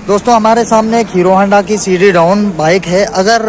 दोस्तों हमारे सामने एक हीरो होंडा की सीडी डाउन बाइक है। अगर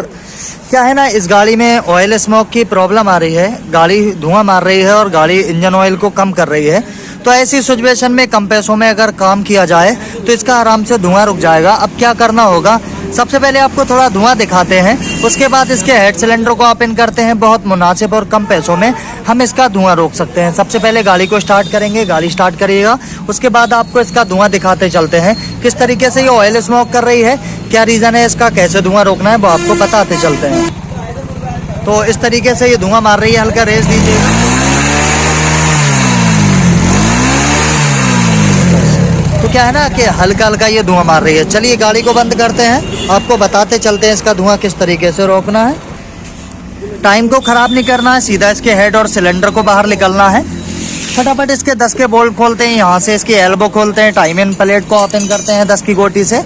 क्या है ना, इस गाड़ी में ऑयल स्मोक की प्रॉब्लम आ रही है, गाड़ी धुआं मार रही है और गाड़ी इंजन ऑयल को कम कर रही है। तो ऐसी सिचुएशन में कम पैसों में अगर काम किया जाए तो इसका आराम से धुआं रुक जाएगा। अब क्या करना होगा, सबसे पहले आपको थोड़ा धुआं दिखाते हैं, उसके बाद इसके हेड सिलेंडर को ओपन करते हैं। बहुत मुनासिब और कम पैसों में हम इसका धुआं रोक सकते हैं। सबसे पहले गाड़ी को स्टार्ट करेंगे, गाड़ी स्टार्ट करिएगा, उसके बाद आपको इसका धुआं दिखाते चलते हैं किस तरीके से ये ऑयल स्मोक कर रही है, क्या रीज़न है इसका, कैसे धुआं रोकना है वो आपको बताते चलते हैं। तो इस तरीके से ये धुआं मार रही है, हल्का रेस दीजिएगा। तो क्या है ना कि हल्का हल्का ये धुआं मार रही है। चलिए गाड़ी को बंद करते हैं, आपको बताते चलते हैं इसका धुआं किस तरीके से रोकना है। टाइम को ख़राब नहीं करना है, सीधा इसके हेड और सिलेंडर को बाहर निकलना है। फटाफट इसके 10 के बोल्ट खोलते हैं, यहाँ से इसकी एल्बो खोलते हैं, टाइम इन प्लेट को ओपन करते हैं 10 की गोटी से।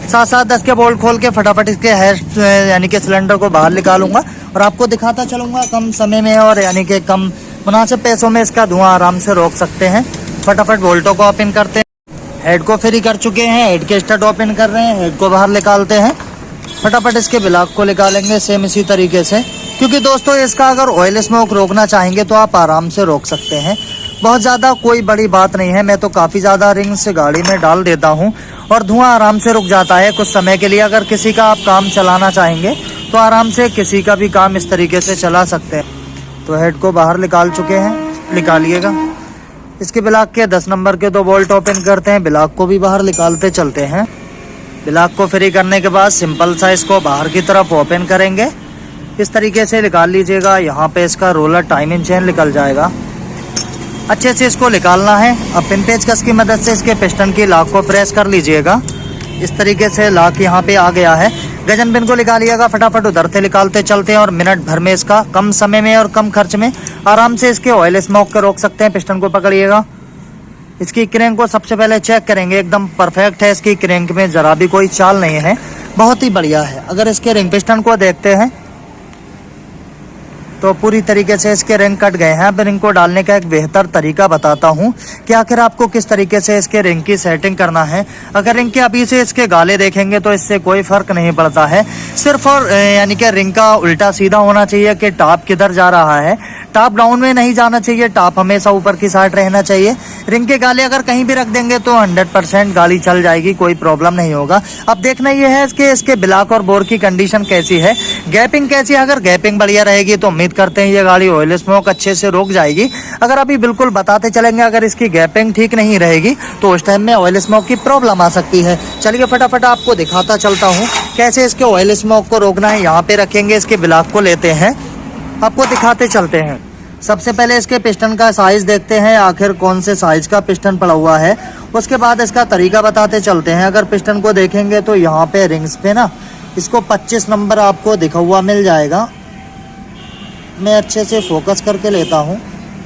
साथ साथ 10 के बोल्ट खोल के फटाफट इसके हेड यानी कि सिलेंडर को बाहर निकालूंगा और आपको दिखाता चलूँगा कम समय में और यानी कि कम मुनासिब पैसों में इसका धुआं आराम से रोक सकते हैं। फटाफट बोल्टों को ओपन करते हैं, हेड को फ्री कर चुके हैं, हेड के स्टड ओपन कर रहे हैं, हेड को बाहर निकालते हैं। फटाफट इसके ब्लॉक को निकालेंगे सेम इसी तरीके से, क्योंकि दोस्तों इसका अगर ऑयल स्मोक रोकना चाहेंगे तो आप आराम से रोक सकते हैं। बहुत ज़्यादा कोई बड़ी बात नहीं है, मैं तो काफ़ी ज़्यादा रिंग्स गाड़ी में डाल देता हूँ और धुआं आराम से रुक जाता है कुछ समय के लिए। अगर किसी का आप काम चलाना चाहेंगे तो आराम से किसी का भी काम इस तरीके से चला सकते हैं। तो हेड को बाहर निकाल चुके हैं, निकालिएगा। इसके ब्लॉक के 10 नंबर के 2 बोल्ट ओपन करते हैं, ब्लॉक को भी बाहर निकालते चलते हैं। ब्लॉक को फ्री करने के बाद सिंपल सा इसको बाहर की तरफ ओपन करेंगे, इस तरीके से निकाल लीजिएगा। यहाँ पे इसका रोलर टाइमिंग चेन निकल जाएगा, अच्छे से इसको निकालना है। अब पिन पेचकस की मदद से इसके पिस्टन की लॉक को प्रेस कर लीजिएगा, इस तरीके से लॉक यहाँ पे आ गया है। गजन पिन को निकालिएगा, फटाफट उधर से निकालते चलते हैं और मिनट भर में इसका कम समय में और कम खर्च में आराम से इसके ऑयल स्मोक को रोक सकते हैं। पिस्टन को पकड़िएगा, इसकी क्रैंक को सबसे पहले चेक करेंगे, एकदम परफेक्ट है। इसकी क्रैंक में ज़रा भी कोई चाल नहीं है, बहुत ही बढ़िया है। अगर इसके रिंग पिस्टन को देखते हैं तो पूरी तरीके से इसके रिंग कट गए हैं। अब रिंग को डालने का एक बेहतर तरीका बताता हूं कि आखिर आपको किस तरीके से इसके रिंग की सेटिंग करना है। अगर रिंग के अभी से इसके गाले देखेंगे तो इससे कोई फर्क नहीं पड़ता है, सिर्फ और यानी कि रिंग का उल्टा सीधा होना चाहिए कि टॉप किधर जा रहा है। टॉप डाउन में नहीं जाना चाहिए, टॉप हमेशा ऊपर की साइड रहना चाहिए। रिंग के गाले अगर कहीं भी रख देंगे तो 100% गाड़ी चल जाएगी, कोई प्रॉब्लम नहीं होगा। अब देखना ये है कि इसके ब्लॉक और बोर की कंडीशन कैसी है, गैपिंग कैसी है। अगर गैपिंग बढ़िया रहेगी तो उम्मीद करते हैं ये गाड़ी ऑयल स्मोक अच्छे से रोक जाएगी। अगर अभी बिल्कुल बताते चलेंगे, अगर इसकी गैपिंग ठीक नहीं रहेगी तो उस टाइम में ऑयल स्मोक की प्रॉब्लम आ सकती है। चलिए फटाफट आपको दिखाता चलता हूँ कैसे इसके ऑयल स्मोक को रोकना है। यहाँ पे रखेंगे, इसके ब्लॉक को लेते हैं, आपको दिखाते चलते हैं। सबसे पहले इसके पिस्टन का साइज देखते हैं, आखिर कौन से साइज का पिस्टन पड़ा हुआ है। उसके बाद इसका तरीका बताते चलते हैं। अगर पिस्टन को देखेंगे तो यहाँ पे रिंग्स पे ना इसको 25 नंबर आपको दिखा हुआ मिल जाएगा। मैं अच्छे से फोकस करके लेता हूँ,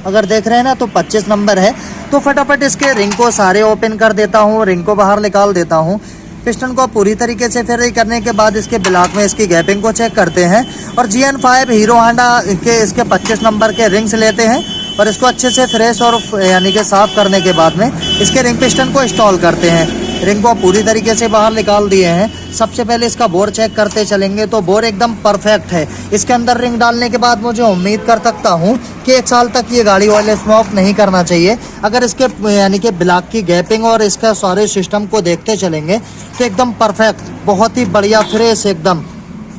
अगर देख रहे हैं ना तो 25 नंबर है। तो फटाफट इसके रिंग को सारे ओपन कर देता हूँ, रिंग को बाहर निकाल देता हूँ। पिस्टन को पूरी तरीके से फ्री करने के बाद इसके ब्लॉक में इसकी गैपिंग को चेक करते हैं और GN5 हीरो होंडा के इसके 25 नंबर के रिंग्स लेते हैं और इसको अच्छे से फ्रेश और यानी कि साफ करने के बाद में इसके रिंग पिस्टन को इंस्टॉल करते हैं। रिंग को पूरी तरीके से बाहर निकाल दिए हैं। सबसे पहले इसका बोर चेक करते चलेंगे तो बोर एकदम परफेक्ट है। इसके अंदर रिंग डालने के बाद मुझे उम्मीद कर सकता हूँ कि 1 साल तक ये गाड़ी ऑयल स्मोक नहीं करना चाहिए। अगर इसके यानी कि ब्लॉक की गैपिंग और इसका सारे सिस्टम को देखते चलेंगे तो एकदम परफेक्ट, बहुत ही बढ़िया फ्रेश एकदम।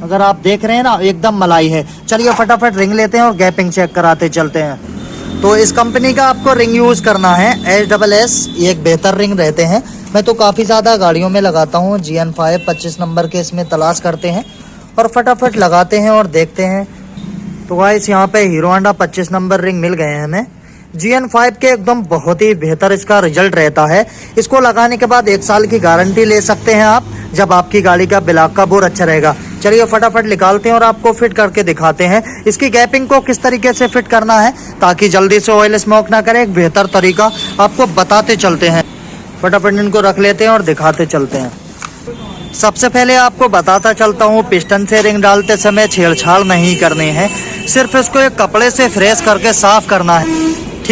अगर आप देख रहे हैं ना एकदम मलाई है। चलिए फटाफट रिंग लेते हैं और गैपिंग चेक कराते चलते हैं। तो इस कंपनी का आपको रिंग यूज़ करना है SSS, ये एक बेहतर रिंग रहते हैं। मैं तो काफ़ी ज़्यादा गाड़ियों में लगाता हूँ। GN5 25 नंबर के इसमें तलाश करते हैं और फटाफट लगाते हैं और देखते हैं। तो गाइस यहाँ पे हीरो होंडा 25 नंबर रिंग मिल गए हैं हमें। GN5 के एकदम बहुत ही बेहतर इसका रिजल्ट रहता है। इसको लगाने के बाद 1 साल की गारंटी ले सकते हैं आप, जब आपकी गाड़ी का ब्लॉक का बोर अच्छा रहेगा। चलिए फटाफट निकालते हैं और आपको फिट करके दिखाते हैं इसकी गैपिंग को किस तरीके से फिट करना है ताकि जल्दी से ऑयल स्मोक ना करे। एक बेहतर तरीका आपको बताते चलते हैं। फटाफट इनको रख लेते हैं और दिखाते चलते हैं। सबसे पहले आपको बताता चलता हूँ, पिस्टन से रिंग डालते समय छेड़छाड़ नहीं करनी है, सिर्फ इसको एक कपड़े से फ्रेश करके साफ करना है।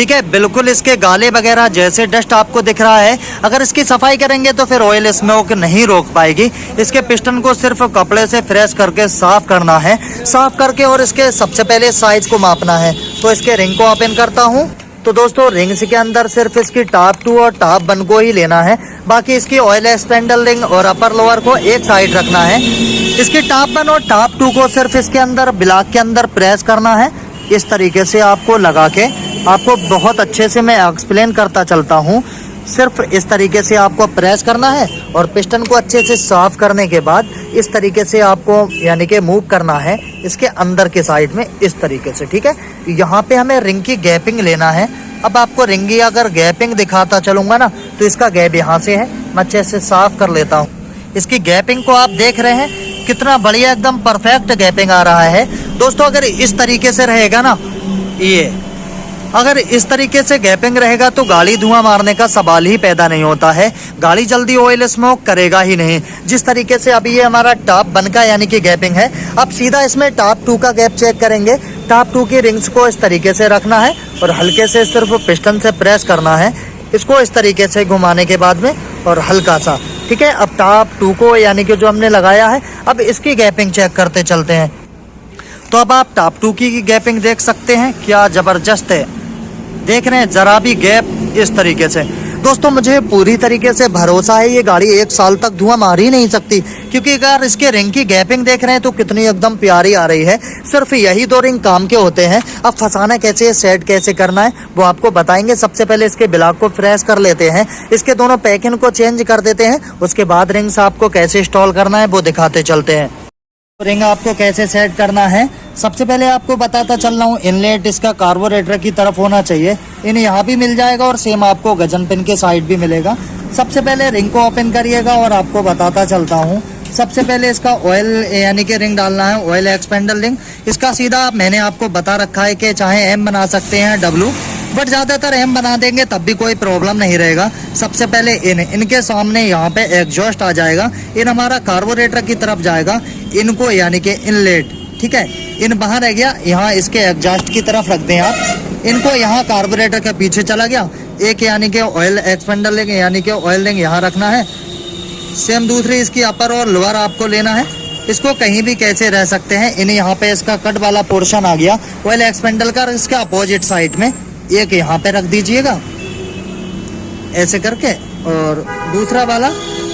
ठीक है, बिल्कुल इसके गाले वगैरह जैसे डस्ट आपको दिख रहा है, अगर इसकी सफाई करेंगे तो फिर ऑयल स्मोक नहीं रोक पाएगी। इसके पिस्टन को सिर्फ कपड़े से फ्रेश करके साफ करना है, साफ करके और इसके सबसे पहले साइज को मापना है। तो इसके रिंग को ओपन करता हूँ। तो दोस्तों रिंग्स के अंदर सिर्फ इसकी टॉप 2 और टॉप 1 को ही लेना है, बाकी इसकी ऑयल एक्सपेंडर रिंग और अपर लोअर को एक साइड रखना है। इसकी टॉप 1 और टॉप 2 को सिर्फ इसके अंदर ब्लॉक के अंदर प्रेस करना है, इस तरीके से आपको लगा के। आपको बहुत अच्छे से मैं एक्सप्लेन करता चलता हूँ। सिर्फ इस तरीके से आपको प्रेस करना है और पिस्टन को अच्छे से साफ करने के बाद इस तरीके से आपको यानी कि मूव करना है इसके अंदर के साइड में, इस तरीके से। ठीक है, यहाँ पे हमें रिंग की गैपिंग लेना है। अब आपको रिंग की अगर गैपिंग दिखाता चलूंगा ना, तो इसका गैप यहाँ से है, मैं अच्छे से साफ कर लेता हूँ। इसकी गैपिंग को आप देख रहे हैं, कितना बढ़िया एकदम परफेक्ट गैपिंग आ रहा है। दोस्तों अगर इस तरीके से रहेगा ना, ये अगर इस तरीके से गैपिंग रहेगा तो गाड़ी धुआं मारने का सवाल ही पैदा नहीं होता है, गाड़ी जल्दी ऑयल स्मोक करेगा ही नहीं। जिस तरीके से अभी ये हमारा टॉप 1 का यानी कि गैपिंग है, अब सीधा इसमें टॉप 2 का गैप चेक करेंगे। टॉप 2 की रिंग्स को इस तरीके से रखना है और हल्के से सिर्फ पिस्टन से प्रेस करना है, इसको इस तरीके से घुमाने के बाद में और हल्का सा। ठीक है, अब टॉप 2 को यानी कि जो हमने लगाया है, अब इसकी गैपिंग चेक करते चलते हैं। तो अब आप टॉप 2 की गैपिंग देख सकते हैं, क्या जबरदस्त है। देख रहे हैं जरा भी गैप इस तरीके से। दोस्तों मुझे पूरी तरीके से भरोसा है ये गाड़ी 1 साल तक धुआं मार ही नहीं सकती, क्योंकि अगर इसके रिंग की गैपिंग देख रहे हैं तो कितनी एकदम प्यारी आ रही है। सिर्फ यही 2 रिंग काम के होते हैं। अब फंसाना कैसे है, सेट कैसे करना है, वो आपको बताएंगे। सबसे पहले इसके ब्लॉक को फ्रेश कर लेते हैं, इसके दोनों पैकिंग को चेंज कर देते हैं, उसके बाद रिंग्स आपको कैसे इंस्टॉल करना है वो दिखाते चलते हैं। रिंग आपको कैसे सेट करना है, सबसे पहले आपको बताता चल रहा हूँ। इनलेट इसका कार्बोरेटर की तरफ होना चाहिए, इन यहाँ भी मिल जाएगा और सेम आपको गजन पिन के साइड भी मिलेगा। सबसे पहले रिंग को ओपन करिएगा और आपको बताता चलता हूँ। सबसे पहले इसका ऑयल यानी कि रिंग डालना है, ऑयल एक्सपेंडर रिंग। इसका सीधा मैंने आपको बता रखा है कि चाहे एम बना सकते हैं डब्लू, बट ज़्यादातर एम बना देंगे तब भी कोई प्रॉब्लम नहीं रहेगा। सबसे पहले इनके सामने यहाँ पे एग्जॉस्ट आ जाएगा, इन हमारा कार्बोरेटर की तरफ जाएगा, इनको यानी कि इनलेट। ठीक है, इन बाहर रह गया, यहाँ इसके एग्जॉस्ट की तरफ रख दें आप। इनको यहाँ कार्बोरेटर के पीछे चला गया, एक यानी कि ऑयल एक्सपेंडर लेंगे यानी कि ऑयल रिंग यहाँ रखना है। सेम दूसरी इसकी अपर और लोअर आपको लेना है, इसको कहीं भी कैसे रह सकते हैं। इन यहाँ पे इसका कट वाला पोर्शन आ गया ऑयल एक्सपेंडर का, इसके अपोजिट साइड में एक यहाँ पे रख दीजिएगा ऐसे करके, और दूसरा वाला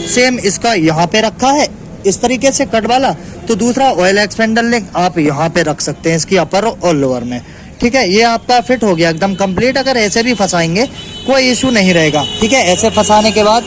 सेम इसका यहाँ पे रखा है इस तरीके से कट वाला, तो दूसरा ऑयल एक्सपेंडर लिंक आप यहाँ पे रख सकते हैं इसकी अपर और लोअर में। ठीक है, ये आपका फिट हो गया एकदम कंप्लीट। अगर ऐसे भी फंसाएंगे कोई इशू नहीं रहेगा। ठीक है, ऐसे फंसाने के बाद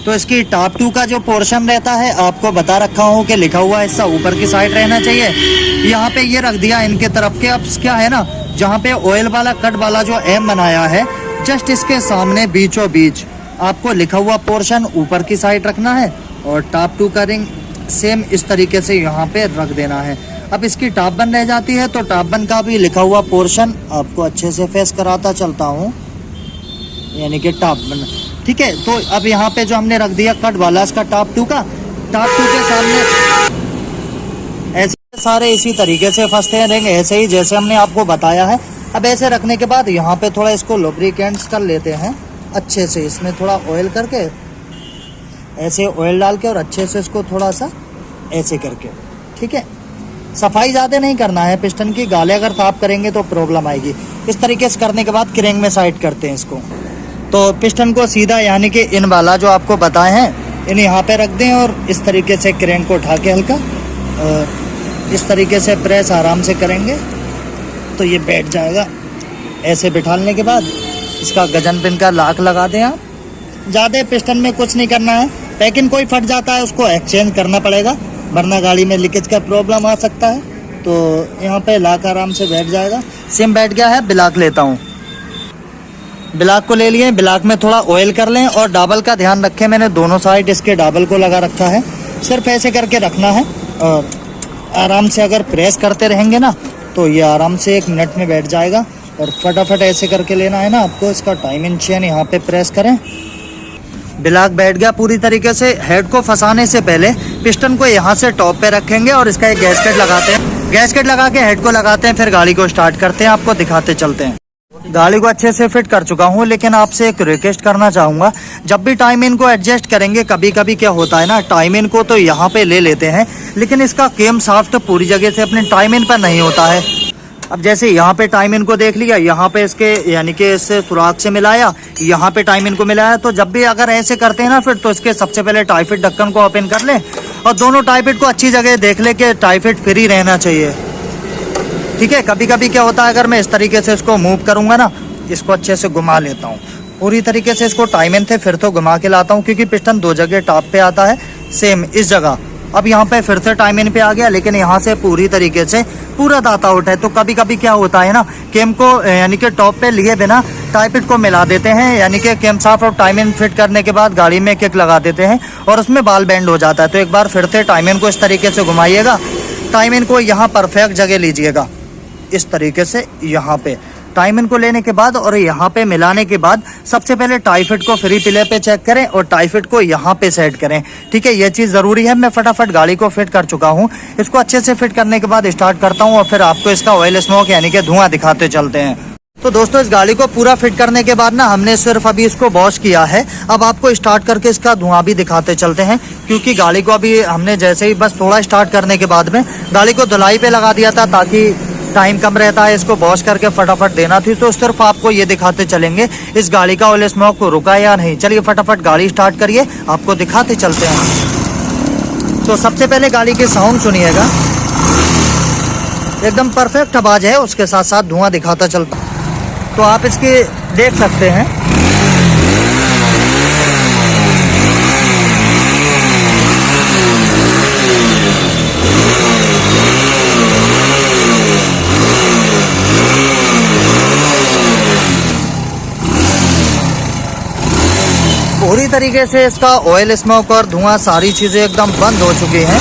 तो इसकी टॉप 2 का जो पोर्शन रहता है, आपको बता रखा हूँ कि लिखा हुआ हिस्सा ऊपर की साइड रहना चाहिए। यहाँ पे ये रख दिया इनके तरफ के। अब क्या है ना, जहाँ पे ऑयल वाला कट वाला जो एम बनाया है, जस्ट इसके सामने बीचों बीच आपको लिखा हुआ पोर्शन ऊपर की साइड रखना है और टॉप 2 का रिंग सेम इस तरीके से यहाँ पे रख देना है। अब इसकी टॉप 1 रह जाती है, तो टॉप 1 का भी लिखा हुआ पोर्शन आपको अच्छे से फेस कराता चलता हूँ, यानी कि टॉप 1। ठीक है, तो अब यहाँ पे जो हमने रख दिया कट वाला इसका टॉप 2 का, टॉप 2 के सामने ऐसे सारे इसी तरीके से फंसते हैं रिंग, ऐसे ही जैसे हमने आपको बताया है। अब ऐसे रखने के बाद यहाँ पे थोड़ा इसको लुब्रिकेंट्स कर लेते हैं अच्छे से, इसमें थोड़ा ऑयल करके, ऐसे ऑयल डाल के और अच्छे से इसको थोड़ा सा ऐसे करके। ठीक है, सफाई ज़्यादा नहीं करना है पिस्टन की, गाले अगर साफ करेंगे तो प्रॉब्लम आएगी। इस तरीके से करने के बाद क्रेंक में साइड करते हैं इसको। तो पिस्टन को सीधा यानी कि इन वाला जो आपको बताए हैं, इन यहाँ पे रख दें और इस तरीके से क्रेंक को उठा के हल्का और इस तरीके से प्रेस आराम से करेंगे तो ये बैठ जाएगा। ऐसे बिठाने के बाद इसका गजन पिन का लॉक लगा दें आप। ज़्यादा पिस्टन में कुछ नहीं करना है, पैकिंग कोई फट जाता है उसको एक्सचेंज करना पड़ेगा, वरना गाड़ी में लीकेज का प्रॉब्लम आ सकता है। तो यहाँ पे लॉक आराम से बैठ जाएगा। सिम बैठ गया है, ब्लॉक लेता हूँ। ब्लॉक को ले लिए, ब्लॉक में थोड़ा ऑयल कर लें और डबल का ध्यान रखें, मैंने दोनों साइड इसके डबल को लगा रखा है। सिर्फ ऐसे करके रखना है और आराम से अगर प्रेस करते रहेंगे ना तो ये आराम से 1 मिनट में बैठ जाएगा। और फटाफट ऐसे करके लेना है ना आपको, इसका टाइमिंग चेन यहाँ पे प्रेस करें। ब्लॉक बैठ गया पूरी तरीके से। हेड को फंसाने से पहले पिस्टन को यहाँ से टॉप पे रखेंगे और इसका एक गैसकेट लगाते हैं। गैसकेट लगा के हेड को लगाते हैं, फिर गाड़ी को स्टार्ट करते हैं, आपको दिखाते चलते हैं। गाड़ी को अच्छे से फिट कर चुका हूँ, लेकिन आपसे एक रिक्वेस्ट करना चाहूँगा, जब भी टाइमिंग को एडजस्ट करेंगे, कभी कभी क्या होता है ना, टाइमिंग को तो यहाँ पे ले लेते हैं, लेकिन इसका केम शाफ्ट पूरी जगह से अपने टाइमिंग पर नहीं होता है। अब जैसे यहाँ पे टाइमिंग को देख लिया, यहाँ पे इसके यानी कि इससे सुराख से मिलाया, यहाँ पे टाइमिंग को मिलाया, तो जब भी अगर ऐसे करते हैं ना फिर, तो इसके सबसे पहले टाइफिट ढक्कन को ओपन कर लें और दोनों टाइफिट को अच्छी जगह देख ले कि टाइफिट फ्री रहना चाहिए। ठीक है, कभी कभी क्या होता है, अगर मैं इस तरीके से इसको मूव करूंगा ना, इसको अच्छे से घुमा लेता हूँ पूरी तरीके से, इसको टाइमिंग थे फिर तो घुमा के लाता हूँ, क्योंकि पिस्टन दो जगह टॉप पे आता है, सेम इस जगह। अब यहाँ पे फिर से टाइमिंग पे आ गया, लेकिन यहाँ से पूरी तरीके से पूरा दांत आउट है। तो कभी कभी क्या होता है ना, केम को यानी कि टॉप पे लिए बिना टाइपिट को मिला देते हैं, यानी कि केम साफ और टाइमिंग फिट करने के बाद गाड़ी में किक लगा देते हैं और उसमें बाल बैंड हो जाता है। तो एक बार फिर से टाइमिंग को इस तरीके से घुमाइएगा, टाइमिंग को यहाँ परफेक्ट जगह लीजिएगा, इस तरीके से यहाँ पे टाइमिंग को लेने के बाद और यहाँ पे मिलाने के बाद सबसे पहले टाइफिट को फ्री पिले पे चेक करें और टाइफिट को यहाँ पे सेट करें। ठीक है, ये चीज़ ज़रूरी है। मैं फटाफट गाड़ी को फिट कर चुका हूँ, इसको अच्छे से फिट करने के बाद स्टार्ट करता हूँ और फिर आपको इसका ऑयल स्मोक यानी कि धुआं दिखाते चलते हैं। तो दोस्तों, इस गाड़ी को पूरा फिट करने के बाद ना हमने सिर्फ अभी इसको वॉश किया है। अब आपको स्टार्ट करके इसका धुआं भी दिखाते चलते हैं, क्योंकि गाड़ी को अभी हमने जैसे ही बस थोड़ा स्टार्ट करने के बाद में गाड़ी को धुलाई पे लगा दिया था, ताकि टाइम कम रहता है, इसको वॉश करके फटाफट देना थी। तो सिर्फ आपको ये दिखाते चलेंगे इस गाड़ी का ऑयल स्मोक को रुका या नहीं। चलिए फटाफट गाड़ी स्टार्ट करिए, आपको दिखाते चलते हैं। तो सबसे पहले गाड़ी के साउंड सुनिएगा, एकदम परफेक्ट आवाज है, उसके साथ साथ धुआं दिखाता चलता। तो आप इसके देख सकते हैं, पूरी तरीके से इसका ऑयल स्मोक और धुआं सारी चीज़ें एकदम बंद हो चुकी हैं।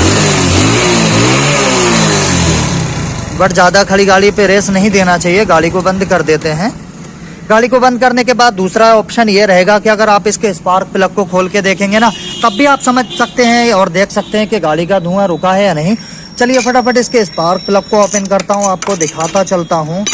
बट ज़्यादा खड़ी गाड़ी पे रेस नहीं देना चाहिए, गाड़ी को बंद कर देते हैं। गाड़ी को बंद करने के बाद दूसरा ऑप्शन ये रहेगा कि अगर आप इसके स्पार्क प्लग को खोल के देखेंगे ना, तब भी आप समझ सकते हैं और देख सकते हैं कि गाड़ी का धुआं रुका है या नहीं। चलिए फटाफट इसके स्पार्क प्लग को ओपन करता हूँ, आपको दिखाता चलता हूँ।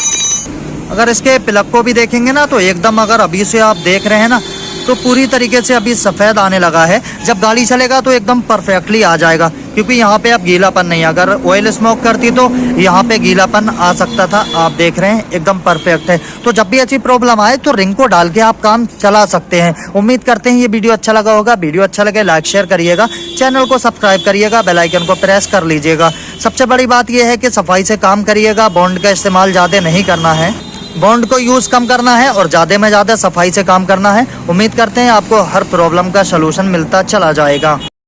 अगर इसके प्लग को भी देखेंगे ना, तो एकदम अगर अभी से आप देख रहे हैं ना, तो पूरी तरीके से अभी सफ़ेद आने लगा है। जब गाड़ी चलेगा तो एकदम परफेक्टली आ जाएगा, क्योंकि यहाँ पे अब गीलापन नहीं है। अगर ऑयल स्मोक करती तो यहाँ पे गीलापन आ सकता था, आप देख रहे हैं एकदम परफेक्ट है। तो जब भी अच्छी प्रॉब्लम आए तो रिंग को डाल के आप काम चला सकते हैं। उम्मीद करते हैं ये वीडियो अच्छा लगा होगा। वीडियो अच्छा लगे लाइक शेयर करिएगा, चैनल को सब्सक्राइब करिएगा, बेल आइकन को प्रेस कर लीजिएगा। सबसे बड़ी बात यह है कि सफाई से काम करिएगा, बॉन्ड का इस्तेमाल ज़्यादा नहीं करना है, बॉन्ड को यूज़ कम करना है और ज़्यादा में ज़्यादा सफाई से काम करना है। उम्मीद करते हैं आपको हर प्रॉब्लम का सलूशन मिलता चला जाएगा।